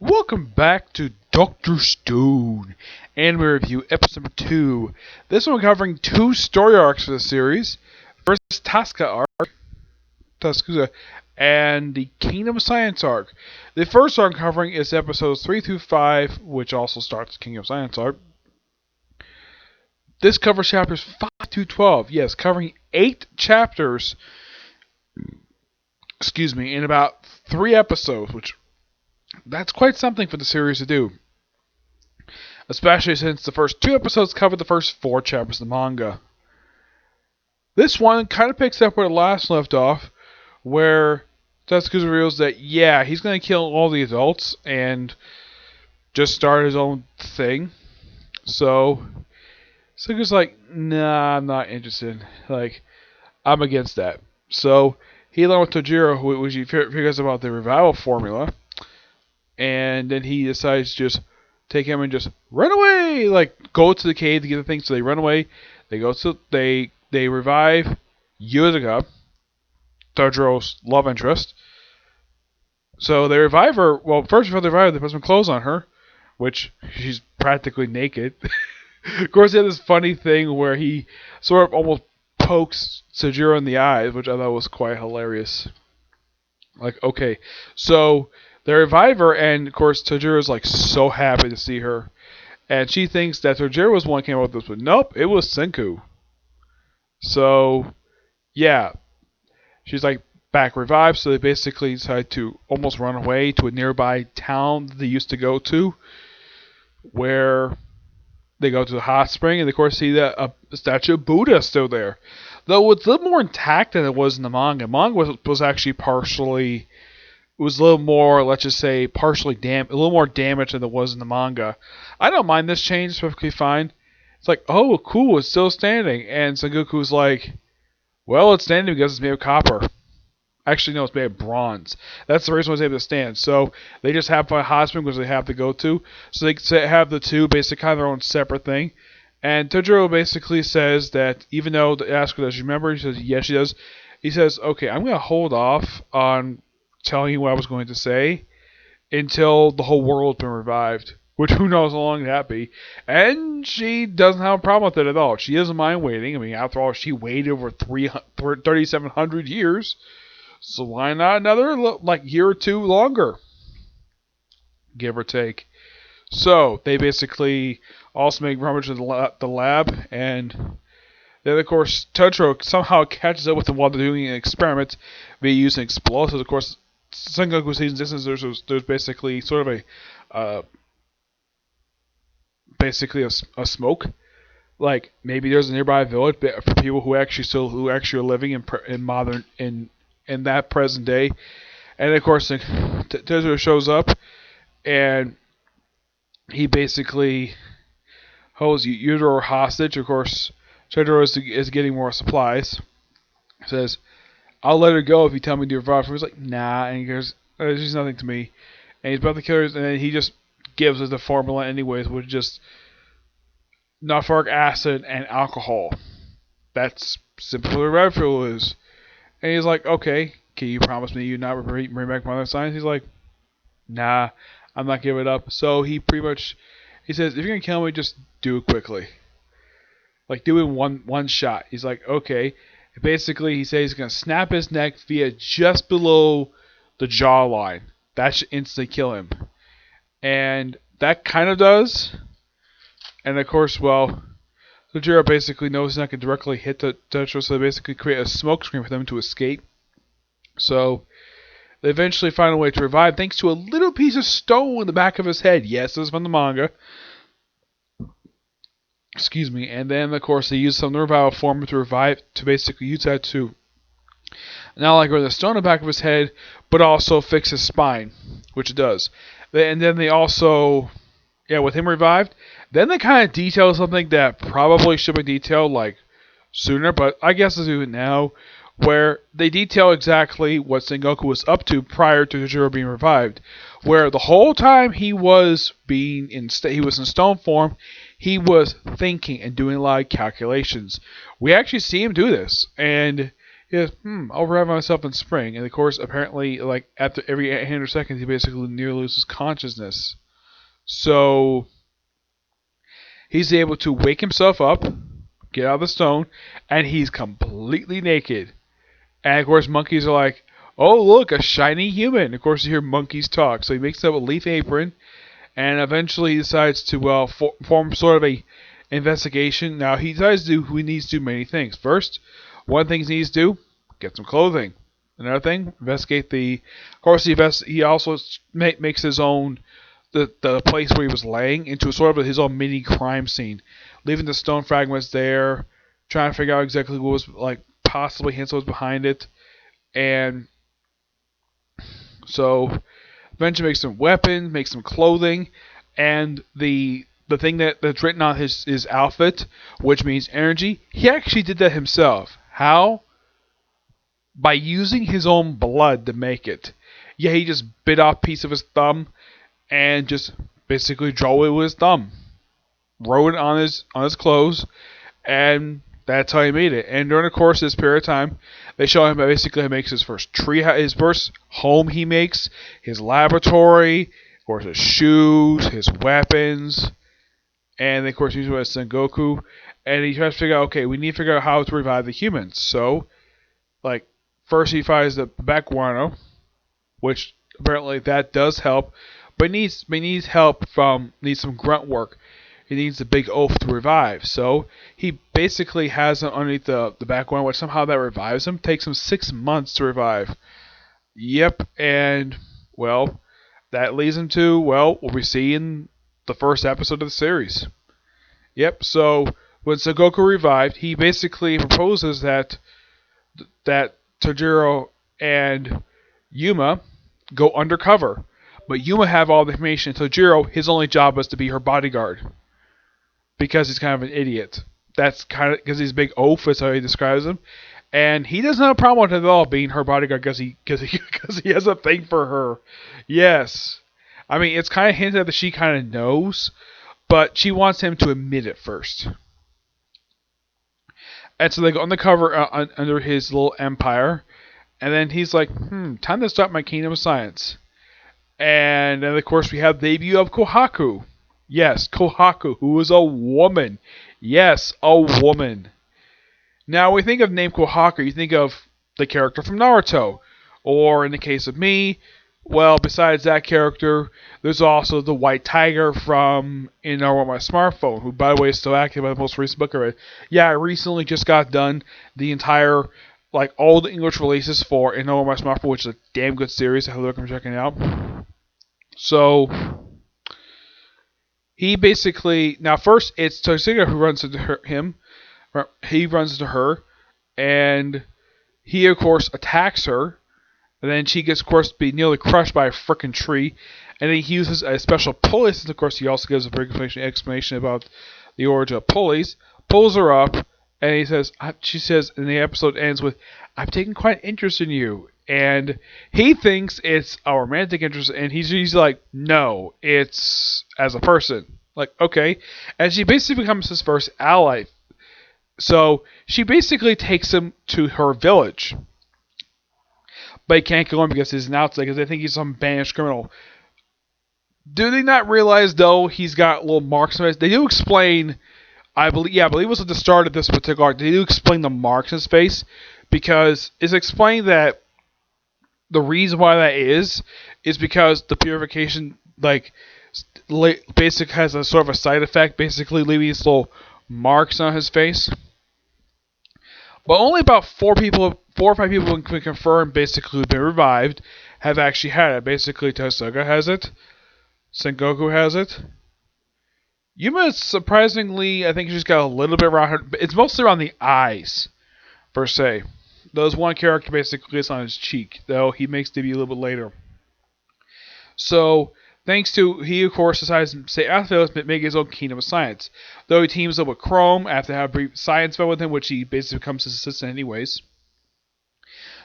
Welcome back to Dr. Stone Anime Review, episode number 2. This one we're covering two story arcs for the series. First, Tsukasa, and the Kingdom of Science arc. The first arc I'm covering is episodes 3 through 5, which also starts the Kingdom of Science arc. This covers chapters 5 through 12. Yes, covering 8 chapters, in about 3 episodes, which that's quite something for the series to do. Especially since the first 2 episodes covered the first 4 chapters of the manga. This one kind of picks up where the last left off, where Tsukasa reveals that, he's going to kill all the adults and just start his own thing. So, Tsukasa's like, nah, I'm not interested. I'm against that. So, he along with Tojiro, which he figures about the revival formula, and then he decides to just take him and just run away, go to the cave to get the thing. So they run away. They revive Yuzuka, Tojiro's love interest. So they revive her. Well, first before they revive her, they put some clothes on her, which she's practically naked. Of course, he had this funny thing where he sort of almost pokes Tojiro in the eyes, which I thought was quite hilarious. Okay, so they revive her, and of course Tojiro's so happy to see her, and she thinks that Tojiro was the one who came up with this, but nope, it was Senku. So she's back revived. So they basically decide to almost run away to a nearby town that they used to go to, where they go to the hot spring, and of course see that a statue of Buddha still there, though it's a little more intact than it was in the manga. Manga was actually partially. It was a little more, let's just say, a little more damage than it was in the manga. I don't mind this change, it's perfectly fine. It's oh, cool, it's still standing. And Sengoku's well, it's standing because it's made of copper. Actually, no, it's made of bronze. That's the reason why it's able to stand. So, they just have a hot spring, which they have to go to. So, they have the two basically kind of their own separate thing. And Tojiro basically says that even though the Asuka does remember, he says, yes, she does. He says, okay, I'm going to hold off on telling you what I was going to say until the whole world has been revived, which who knows how long that be. And she doesn't have a problem with it at all. She doesn't mind waiting. I mean, after all, she waited over 3,700 years, so why not another year or two longer, give or take. So they basically also make rummage in the lab, and then of course Totoro somehow catches up with them while they're doing an experiment via using explosives. Of course, Sengoku sees distance. There's basically sort of a smoke. Maybe there's a nearby village for people who actually are living in modern in that present day. And of course, Totoro shows up, and he basically holds Yutaro hostage. Of course, Totoro is getting more supplies. Says, I'll let her go if you tell me to revive her. He's like, nah, and he goes, she's nothing to me. And he's about to kill her, and then he just gives us the formula anyways, which is just sulfuric acid and alcohol. That's simply what red fuel is. And he's like, okay, can you promise me you not bring back my other science? He's like, nah, I'm not giving it up. So he says, if you're going to kill me, just do it quickly. Do it in one shot. He's like, okay. Basically, he says he's going to snap his neck via just below the jawline. That should instantly kill him. And that kind of does. And of course, Tojiro basically knows he's not going to directly hit the Totoro, so they basically create a smoke screen for them to escape. So they eventually find a way to revive thanks to a little piece of stone in the back of his head. Yes, this is from the manga. Excuse me. And then, of course, they use some revival formula to basically use that to not only grow the stone in the back of his head, but also fix his spine, which it does. And then they also, with him revived, then they kind of detail something that probably should be detailed sooner, but I guess I'll do it now, where they detail exactly what Sengoku was up to prior to Tojiro being revived, where the whole time he was in stone form, he was thinking and doing a lot of calculations. We actually see him do this, and He goes, I'll revive myself in spring. And of course, apparently, like after every 800 seconds, he basically nearly loses consciousness. So he's able to wake himself up, get out of the stone, and he's completely naked. And of course, monkeys are like, "Oh, look, a shiny human." Of course, you hear monkeys talk. So he makes up a leaf apron, and eventually he decides to form sort of a investigation. Now he decides to do. He needs to do many things. First, one thing he needs to do: get some clothing. Another thing, investigate the. Of course, he also makes his own the place where he was laying into sort of his own mini crime scene, leaving the stone fragments there, trying to figure out exactly what was like possibly hints was behind it, and so eventually makes some weapons, makes some clothing, and the thing that's written on his outfit, which means energy, he actually did that himself. How? By using his own blood to make it. Yeah, he just bit off a piece of his thumb and just basically drew it with his thumb. Wrote it on his clothes, and that's how he made it. And during the course of this period of time, they show him basically he makes his first his first home he makes, his laboratory, of course his shoes, his weapons, and of course he's with Sengoku. And he tries to figure out, okay, we need to figure out how to revive the humans. So, like, first he finds the back guano, which apparently that does help, but he needs help needs some grunt work. He needs a big oath to revive. So he basically has him underneath the background, which somehow that revives him. Takes him 6 months to revive. Yep, and, well, that leads him to, well, what we see in the first episode of the series. Yep, so when Sengoku revived, he basically proposes that Tojiro and Yuma go undercover. But Yuma have all the information. Tojiro, his only job was to be her bodyguard. Because he's kind of an idiot. That's kind of because he's a big oaf, is how he describes him. And he doesn't have a problem with it at all being her bodyguard because he has a thing for her. Yes. I mean, it's kind of hinted that she kind of knows, but she wants him to admit it first. And so they go undercover under his little empire. And then he's like, time to start my kingdom of science. And then, of course, we have the debut of Kohaku. Yes, Kohaku, who is a woman. Yes, a woman. Now, when you think of the name Kohaku, you think of the character from Naruto. Or, in the case of me, well, besides that character, there's also the White Tiger from In Naruto My Smartphone, who, by the way, is still active by the most recent book I read. Yeah, I recently just got done the entire, like, all the English releases for In Naruto My Smartphone, which is a damn good series. I highly recommend checking it out. So, he basically, now first it's Tsukasa who runs into him. He runs into her, and he of course attacks her. And then she gets, of course, be nearly crushed by a frickin' tree. And then he uses a special pulley. And of course, he also gives a very good explanation about the origin of pulleys. Pulls her up, and she says, and the episode ends with, "I've taken quite an interest in you." And he thinks it's a romantic interest, and he's like, "No, it's as a person." Like, okay. And she basically becomes his first ally. So she basically takes him to her village. But he can't go in because he's an outsider, because they think he's some banished criminal. Do they not realize, though, he's got a little marks on his face? They do explain, I believe it was at the start of this particular arc, they do explain the marks on his face, because it's explained that the reason why that is because the purification, like, basically has a sort of a side effect, basically leaving these little marks on his face. But only about 4 or 5 people can confirm basically who've been revived have actually had it. Basically, Tosuga has it. Sengoku has it. Yuma, surprisingly, I think she's got a little bit around her. But it's mostly around the eyes, per se. There's one character basically is on his cheek, though he makes debut a little bit later. So, thanks to, he of course decides to stay after this, but make his own kingdom of science. Though he teams up with Chrome after having a brief science fell with him, which he basically becomes his assistant anyways.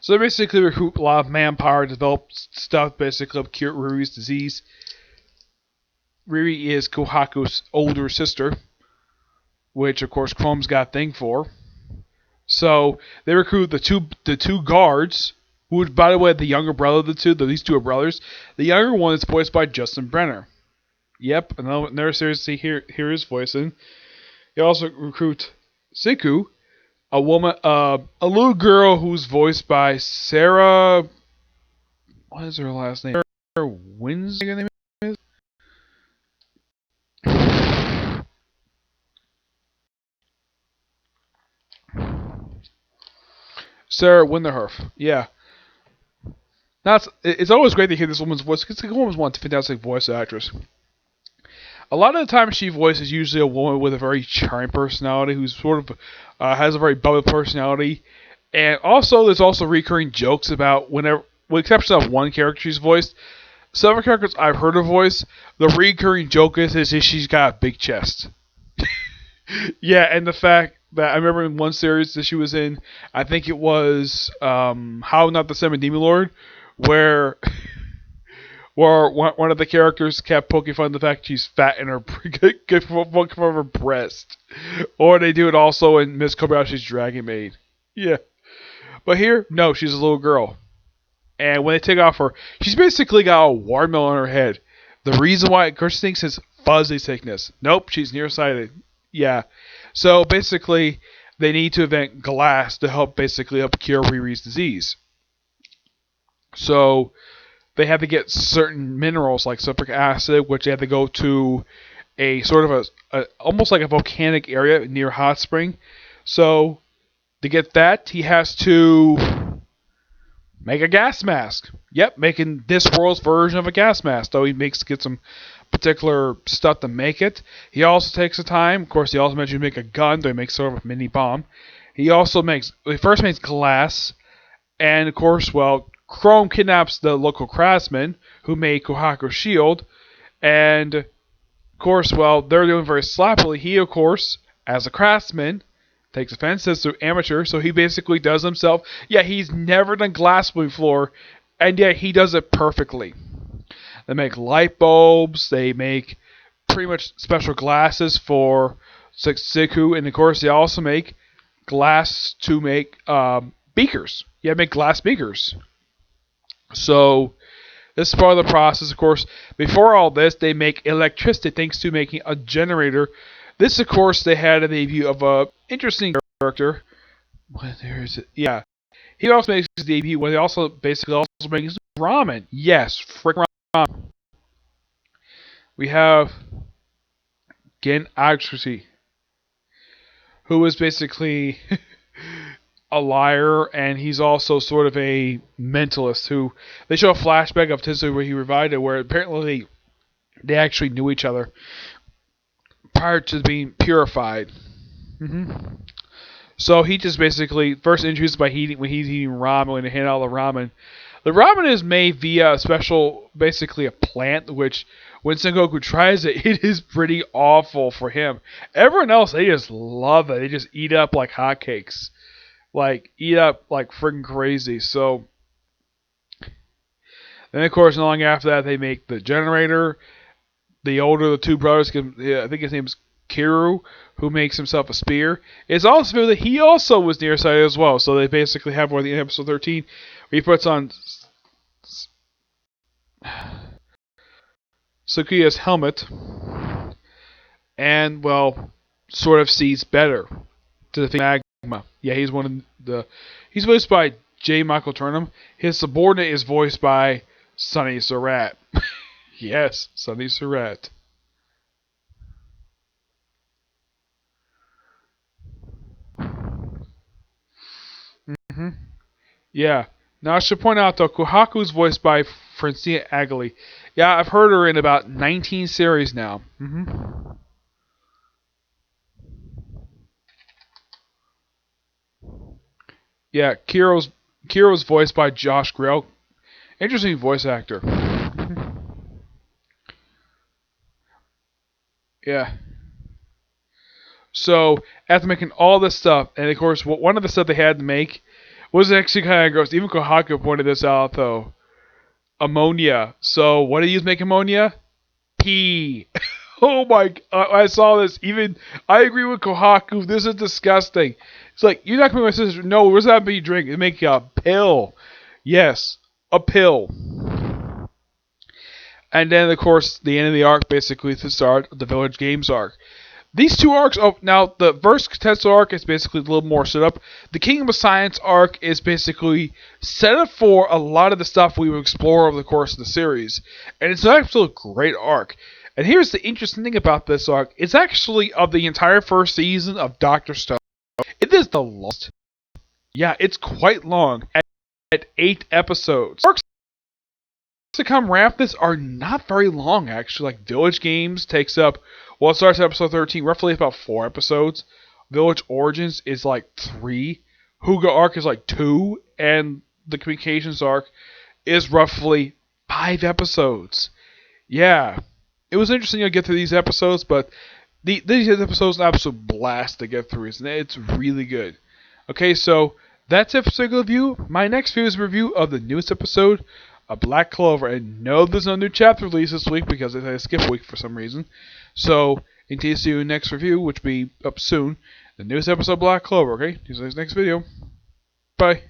So they basically recruit a lot of manpower to develop stuff basically to cure Riri's disease. Riri is Kohaku's older sister, which of course Chrome's got a thing for. So they recruit the two guards, who, by the way, the younger brother of the two. These two are brothers. The younger one is voiced by Justin Brenner. Yep, another series to hear his voice in. They also recruit Siku, a woman, a little girl who's voiced by Sarah. What is her last name? Sarah Wednesday. Her name is Sarah Winderhoff. Yeah, it's always great to hear this woman's voice because the woman's one fantastic voice actress. A lot of the time, she voices usually a woman with a very charming personality who's sort of has a very bubbly personality, and also there's also recurring jokes about whenever, with the exception of one character she's voiced. Some of the characters I've heard her voice, the recurring joke is she's got a big chest. Yeah, and the fact that I remember in one series that she was in, I think it was How Not the Seven Demon Lord, where one of the characters kept poking fun of the fact she's fat in her poking fun of her breast, or they do it also in Miss Kobayashi's Dragon Maid. Yeah, but here, no, she's a little girl, and when they take off her, she's basically got a watermelon on her head. The reason why, of course, she thinks is fuzzy sickness. Nope, she's nearsighted. Yeah, so basically, they need to invent glass to help cure Riri's disease. So they have to get certain minerals like sulfuric acid, which they have to go to a sort of a almost like a volcanic area near hot spring. So to get that, he has to make a gas mask. Yep, making this world's version of a gas mask. Though he gets some particular stuff to make it. He also takes the time. Of course, he also mentioned to make a gun. So he makes sort of a mini bomb. He first makes glass, and of course, well, Chrome kidnaps the local craftsman who made Kohaku shield, and of course, well, they're doing very sloppily. He, of course, as a craftsman, takes offense as to amateur, so he basically does himself. Yeah, he's never done glass before, and yet he does it perfectly. They make light bulbs. They make pretty much special glasses for Siku, and of course, they also make glass to make beakers. Yeah, make glass beakers. So, this is part of the process, of course. Before all this, they make electricity thanks to making a generator. This, of course, they had a debut of a interesting character. Where is it? Yeah. He also makes his debut when they also basically makes ramen. Yes, frick ramen. We have Gen Agtrasy, who is basically a liar, and he's also sort of a mentalist who they show a flashback of Tizu where he revived it, where apparently they actually knew each other prior to being purified. So he just basically first introduced by when he's eating ramen, when they hand out the ramen. The ramen is made via a special, basically a plant, which when Sengoku tries it, it is pretty awful for him. Everyone else, they just love it. They just eat up like hotcakes. Like, eat up like freaking crazy. So, then of course, not long after that, they make the generator. The older of the two brothers, I think his name is Kiryu, who makes himself a spear. It's also that he also was nearsighted as well. So they basically have one in episode 13 where he puts on Sukiya's helmet and, well, sort of sees better to defeat Magma. Yeah, he's he's voiced by J. Michael Turnham. His subordinate is voiced by Sonny Surratt. Yes, Sonny Surratt. Yeah. Now I should point out though, Kohaku is voiced by Francina Agley. Yeah, I've heard her in about 19 series now. Yeah, Kiro's voiced by Josh Grell. Interesting voice actor. Yeah. So after making all this stuff, and of course, one of the stuff they had to make was actually kind of gross. Even Kohaku pointed this out though. Ammonia. So what do you use to make ammonia? Pee. Oh my! I saw this. Even I agree with Kohaku. This is disgusting. It's like you're not coming with my sister. No, where's that be drink? It make you a pill. Yes, a pill. And then of course the end of the arc, basically the start of the Village Games arc. These two arcs. Oh, now the Verse Contest arc is basically a little more set up. The Kingdom of Science arc is basically set up for a lot of the stuff we will explore over the course of the series, and it's actually a great arc. And here's the interesting thing about this arc: it's actually of the entire first season of Doctor Stone. It is the longest. Yeah, it's quite long at 8 episodes. Arcs to come right after this are not very long, actually. Like Village Games takes up, well, it starts at episode 13, roughly about 4 episodes. Village Origins is like 3. Huga arc is like 2, and the Communications arc is roughly 5 episodes. Yeah, it was interesting to get through these episodes, but these episodes are an absolute blast to get through. It's really good. Okay, so that's it for single review. My next video is a review of the newest episode of Black Clover. And no, there's no new chapter release this week because I skipped a week for some reason. So, until you see your next review, which will be up soon, the newest episode of Black Clover, okay? See you next video. Bye.